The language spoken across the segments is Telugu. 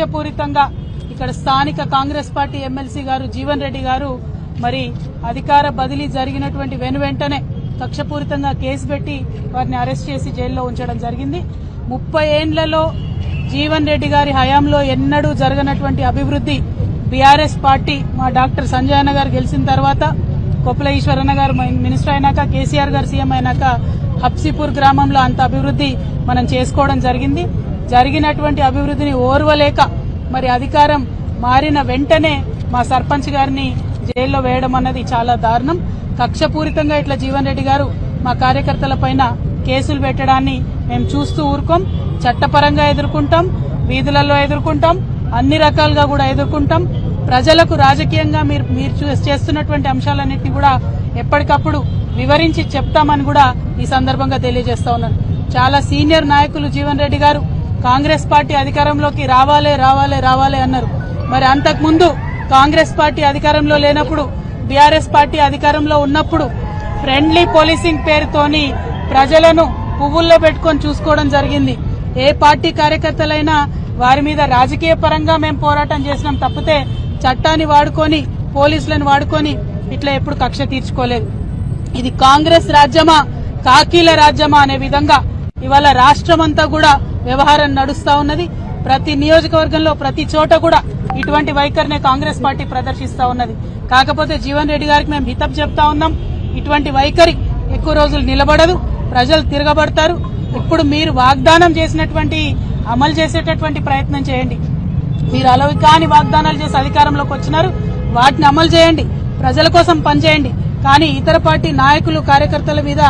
కక్షపూరితంగా ఇక్కడ స్థానిక కాంగ్రెస్ పార్టీ ఎమ్మెల్సీ గారు జీవన్ రెడ్డి గారు మరి అధికార బదిలీ జరిగినటువంటి వెనువెంటనే కక్షపూరితంగా కేసు పెట్టి వారిని అరెస్ట్ చేసి జైల్లో ఉంచడం జరిగింది. 30 ఏండ్లలో జీవన్ రెడ్డి గారి హయాంలో ఎన్నడూ జరగనటువంటి అభివృద్ధి బీఆర్ఎస్ పార్టీ మా డాక్టర్ సంజయ్ అన్న గారు గెలిచిన తర్వాత, కొప్పుల ఈశ్వరన్న గారు మినిస్టర్ అయినాక, కేసీఆర్ గారు సీఎం అయినాక హబ్సీపూర్ గ్రామంలో అంత అభివృద్ధి మనం చేసుకోవడం జరిగింది. జరిగినటువంటి అభివృద్ధిని ఓర్వలేక మరి అధికారం మారిన వెంటనే మా సర్పంచ్ గారిని జైల్లో వేయడం అన్నది చాలా దారుణం. కక్షపూరితంగా ఇట్లా జీవన్ రెడ్డి గారు మా కార్యకర్తల పైన కేసులు పెట్టడాన్ని మేము చూస్తూ ఊరుకోం. చట్టపరంగా ఎదుర్కొంటాం, వీధులలో ఎదుర్కొంటాం, అన్ని రకాలుగా కూడా ఎదుర్కొంటాం. ప్రజలకు రాజకీయంగా మీరు చేస్తున్నటువంటి అంశాలన్నింటినీ కూడా ఎప్పటికప్పుడు వివరించి చెప్తామని కూడా ఈ సందర్భంగా తెలియజేస్తా ఉన్నాను. చాలా సీనియర్ నాయకులు జీవన్ రెడ్డి గారు కాంగ్రెస్ పార్టీ అధికారంలోకి రావాలే అన్నారు. మరి అంతకుముందు కాంగ్రెస్ పార్టీ అధికారంలో లేనప్పుడు, బీఆర్ఎస్ పార్టీ అధికారంలో ఉన్నప్పుడు ఫ్రెండ్లీ పోలీసింగ్ పేరుతోని ప్రజలను పువ్వుల్లో పెట్టుకొని చూసుకోవడం జరిగింది. ఏ పార్టీ కార్యకర్తలైనా వారి మీద రాజకీయ పరంగా మేము పోరాటం చేసినాం తప్పితే చట్టాన్ని వాడుకొని, పోలీసులను వాడుకొని ఇట్లా ఎప్పుడు కక్ష తీర్చుకోలేదు. ఇది కాంగ్రెస్ రాజ్యమా, కాకీల రాజ్యమా అనే విధంగా ఇవాళ రాష్ట్రమంతా కూడా వ్యవహారం నడుస్తా ఉన్నది. ప్రతి నియోజకవర్గంలో ప్రతి చోట కూడా ఇటువంటి వైఖరినే కాంగ్రెస్ పార్టీ ప్రదర్శిస్తా ఉన్నది. కాకపోతే జీవన్ రెడ్డి గారికి మేము హితవు చెప్తా ఉన్నాం, ఇటువంటి వైఖరి ఎక్కువ రోజులు నిలబడదు, ప్రజలు తిరగబడతారు. ఇప్పుడు మీరు వాగ్దానం చేసినటువంటి అమలు చేసేటటువంటి ప్రయత్నం చేయండి. మీరు అలవి కాని వాగ్దానాలు చేసి అధికారంలోకి వచ్చినారు, వాటిని అమలు చేయండి, ప్రజల కోసం పనిచేయండి. కానీ ఇతర పార్టీ నాయకులు, కార్యకర్తల మీద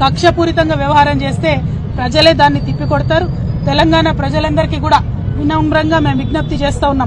కక్షపూరితంగా వ్యవహారం చేస్తే ప్రజలే దాన్ని తిప్పికొడతారు. తెలంగాణ ప్రజలందరికీ కూడా వినమ్రంగా మేము విజ్ఞప్తి చేస్తా ఉన్నాం.